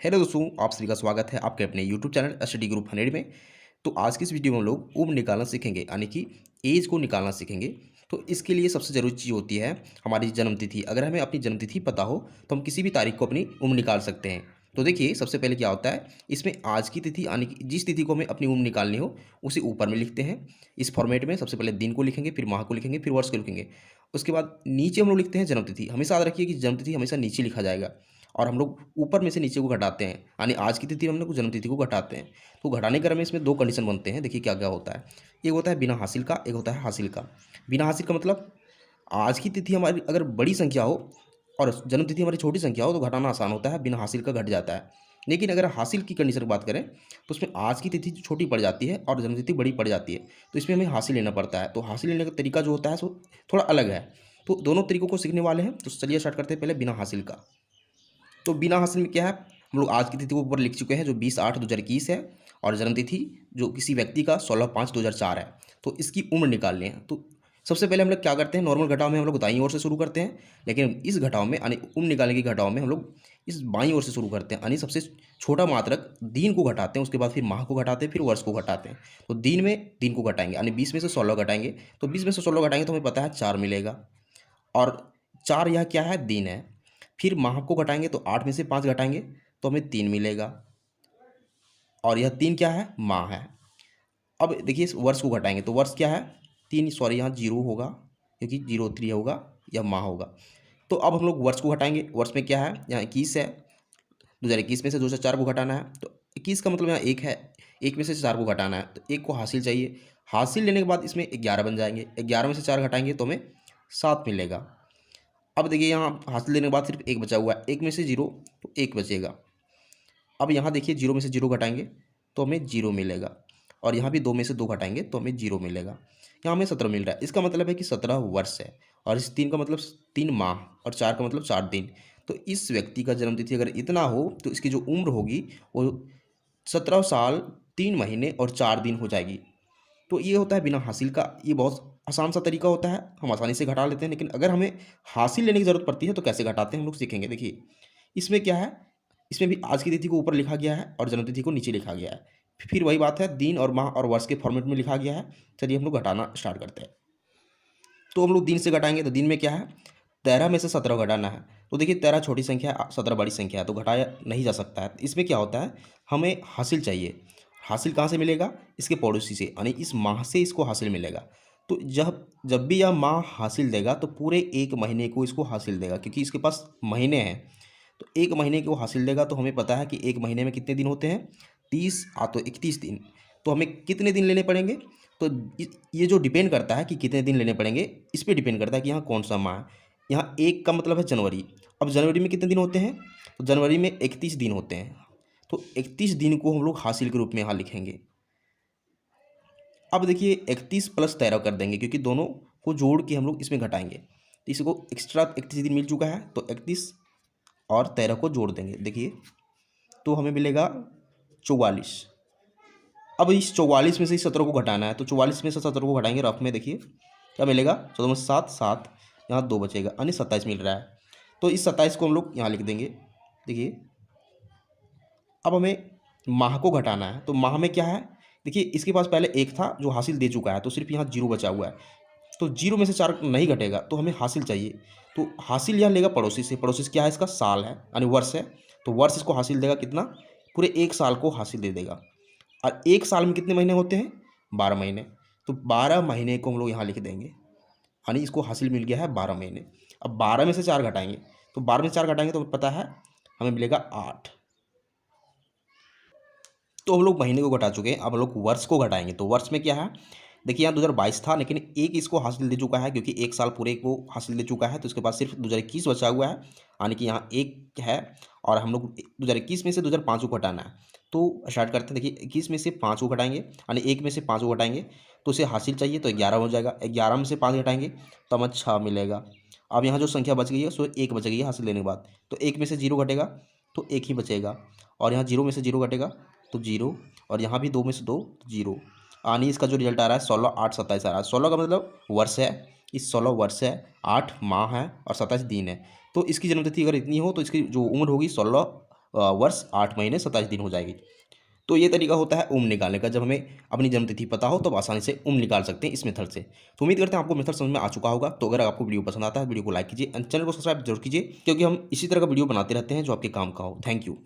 Hello दोस्तों, आप सभी का स्वागत है आपके अपने यूट्यूब चैनल स्टडी ग्रुप 100 में। तो आज की इस वीडियो में हम लोग उम्र निकालना सीखेंगे, यानी कि एज को निकालना सीखेंगे। तो इसके लिए सबसे ज़रूरी चीज़ होती है हमारी जन्मतिथि। अगर हमें अपनी जन्मतिथि पता हो तो हम किसी भी तारीख को अपनी उम्र निकाल सकते हैं। तो देखिए, सबसे पहले क्या होता है, इसमें आज की तिथि यानी कि जिस तिथि को हमें अपनी उम्र निकालनी हो उसे ऊपर में लिखते हैं। इस फॉर्मेट में सबसे पहले दिन को लिखेंगे, फिर माह को लिखेंगे, फिर वर्ष को लिखेंगे। उसके बाद नीचे हम लोग लिखते हैं जन्मतिथि। हमेशा याद रखिए कि जन्मतिथि हमेशा नीचे लिखा जाएगा और हम लोग ऊपर में से नीचे को घटाते हैं, यानी आज की तिथि हम लोग जन्मतिथि को घटाते हैं। तो घटाने क्रम में इसमें दो कंडीशन बनते हैं। देखिए क्या क्या होता है। एक होता है बिना हासिल का, एक होता है हासिल का। बिना हासिल का मतलब आज की तिथि हमारी अगर बड़ी संख्या हो और जन्मतिथि हमारी छोटी संख्या हो तो घटाना आसान होता है, बिना हासिल का घट जाता है। लेकिन अगर हासिल की कंडीशन की बात करें तो उसमें आज की तिथि छोटी पड़ जाती है और जन्मतिथि बड़ी पड़ जाती है। तो इसमें हमें हासिल लेना पड़ता है। तो हासिल लेने का तरीका जो होता है सो थोड़ा अलग है। तो दोनों तरीकों को सीखने वाले हैं। तो चलिए स्टार्ट करते हैं पहले बिना हासिल का। तो बिना हासिल में क्या है, हम लोग आज की तिथि को ऊपर लिख चुके हैं जो 20/8/2021 है, और जन्मतिथि जो किसी व्यक्ति का 16/5/2004 है। तो इसकी उम्र निकालनी है। तो सबसे पहले हम लोग क्या करते हैं, नॉर्मल घटाव में हम लोग दाईं ओर से शुरू करते हैं। लेकिन इस घटाव में यानी उम्र निकालने की घटाव में हम लोग इस बाईं ओर से शुरू करते हैं, यानी सबसे छोटा मात्रक दिन को घटाते हैं, उसके बाद फिर माह को घटाते हैं, फिर वर्ष को घटाते हैं। तो दिन को घटाएंगे, यानी 20 में से 16 घटाएंगे। तो 20 में से 16 घटाएंगे तो हमें पता है 4 मिलेगा, और 4 यह क्या है, दिन है। फिर माह को घटाएंगे तो 8 में से 5 घटाएंगे तो हमें 3 मिलेगा, और यह 3 क्या है, माह है। अब देखिए इस वर्ष को घटाएंगे तो वर्ष क्या है, 3, सॉरी यहाँ जीरो होगा क्योंकि 03 होगा, यह माह होगा। तो अब हम लोग वर्ष को घटाएंगे। वर्ष में क्या है, यहाँ 21 है, 2021 में से 2004 को घटाना है। तो 21 का मतलब यहाँ 1 है, 1 में से 4 को घटाना है, तो 1 को हासिल चाहिए। हासिल लेने के बाद इसमें 11 बन जाएंगे, 11 में से 4 घटाएंगे तो हमें 7 मिलेगा। अब देखिए यहाँ हासिल लेने के बाद सिर्फ 1 बचा हुआ है, 1 में से 0 तो 1 बचेगा। अब यहाँ देखिए 0 में से 0 घटाएंगे तो हमें 0 मिलेगा, और यहाँ भी 2 में से 2 घटाएंगे तो हमें 0 मिलेगा। यहाँ हमें 17 मिल रहा है। इसका मतलब है कि 17 वर्ष है, और इस 3 का मतलब 3 माह, और 4 का मतलब 4 दिन। तो इस व्यक्ति का जन्मतिथि अगर इतना हो तो इसकी जो उम्र होगी वो 17 साल 3 महीने और 4 दिन हो जाएगी। तो ये होता है बिना हासिल का। ये बहुत आसान सा तरीका होता है, हम आसानी से घटा लेते हैं। लेकिन अगर हमें हासिल लेने की ज़रूरत पड़ती है तो कैसे घटाते हैं हम लोग सीखेंगे। देखिए इसमें क्या है, इसमें भी आज की तिथि को ऊपर लिखा गया है और जन्मतिथि को नीचे लिखा गया है। फिर वही बात है, दिन और माह और वर्ष के फॉर्मेट में लिखा गया है। चलिए हम लोग घटाना स्टार्ट करते हैं। तो हम लोग दिन से घटाएंगे तो दिन में क्या है, 13 में से 17 घटाना है। तो देखिए 13 छोटी संख्या है, 17 बड़ी संख्या है, तो घटाया नहीं जा सकता है। इसमें क्या होता है, हमें हासिल चाहिए। हासिल कहाँ से मिलेगा, इसके पड़ोसी से, यानी इस माह से इसको हासिल मिलेगा। तो जब जब भी यह माह हासिल देगा तो पूरे 1 महीने को इसको हासिल देगा, क्योंकि इसके पास महीने हैं। तो 1 महीने को हासिल देगा। तो हमें पता है कि 1 महीने में कितने दिन होते हैं, 30 तो 31 दिन। तो हमें कितने दिन लेने पड़ेंगे, तो ये जो डिपेंड करता है कि कितने दिन लेने पड़ेंगे, इस पे डिपेंड करता है कि यहाँ कौन सा माह है। यहाँ 1 का मतलब है जनवरी। अब जनवरी में कितने दिन होते हैं, तो जनवरी में 31 दिन होते हैं। तो 31 दिन को हम लोग हासिल के रूप में यहाँ लिखेंगे। अब देखिए 31 + 13 कर देंगे, क्योंकि दोनों को जोड़ के हम लोग इसमें घटाएंगे। तो इसको एक्स्ट्रा 31 दिन मिल चुका है, तो 31 और 13 को जोड़ देंगे। देखिए तो हमें मिलेगा 44। अब इस 44 में से इस 17 को घटाना है, तो 44 में से 17 को घटाएंगे रफ में। देखिए क्या मिलेगा, 14 में से 7 7, यहाँ 2 बचेगा, यानी 27 मिल रहा है। तो इस 27 को हम लोग यहाँ लिख देंगे। देखिए अब हमें माह को घटाना है। तो माह में क्या है, देखिए इसके पास पहले 1 था जो हासिल दे चुका है, तो सिर्फ यहाँ 0 बचा हुआ है। तो 0 में से 4 नहीं घटेगा, तो हमें हासिल चाहिए। तो हासिल यह लेगा पड़ोसी से। पड़ोसी से क्या है, इसका साल है, यानी वर्ष है। तो वर्ष इसको हासिल देगा कितना, पूरे 1 साल को हासिल दे देगा। और 1 साल में कितने महीने होते हैं, 12 महीने। तो 12 महीने को हम लोग यहाँ लिख देंगे, यानी इसको हासिल मिल गया है 12 महीने। अब 12 में से 4 घटाएंगे, तो 12 में से 4 घटाएंगे तो पता है हमें मिलेगा 8। तो हम लोग महीने को घटा चुके हैं। अब हम लोग वर्ष को घटाएंगे। तो वर्ष में क्या है, देखिए यहाँ 2022 था, लेकिन 1 इसको हासिल दे चुका है, क्योंकि 1 साल पूरे को हासिल दे चुका है। तो इसके पास सिर्फ 2021 बचा हुआ है, यानी कि यहाँ 1 है। और हम लोग 2021 में से 2005 को घटाना है। तो स्टार्ट करते हैं। देखिए 21 में से 5 को घटाएंगे, यानी 1 में से 5 को घटाएंगे तो उसे हासिल चाहिए, तो 11 हो जाएगा। 11 में से 5 घटाएंगे तो हमें 6 मिलेगा। अब यहाँ जो संख्या बच गई है सो 1 बच गई है हासिल लेने के बाद। तो 1 में से 0 घटेगा तो 1 ही बचेगा, और यहाँ 0 में से 0 घटेगा तो 0, और यहाँ भी 2 में से 2 0। यानी इसका जो रिजल्ट आ रहा है 16 8 27 आ रहा है। 16 का मतलब वर्ष है, इस 16 वर्ष है, 8 माह है, और 27 दिन है। तो इसकी जन्मतिथि अगर इतनी हो तो इसकी जो उम्र होगी 16 वर्ष 8 महीने 27 दिन हो जाएगी। तो ये तरीका होता है उम्र निकालने का। जब हमें अपनी जन्मतिथि पता हो तब आसानी से उम्र निकाल सकते हैं इस मेथड से। तो उम्मीद करते हैं आपको मेथड समझ में आ चुका होगा। तो अगर आपको वीडियो पसंद आता है वीडियो को लाइक कीजिए, चैनल को सब्सक्राइब जरूर कीजिए, क्योंकि हम इसी तरह का वीडियो बनाते रहते हैं जो आपके काम का हो। Thank you.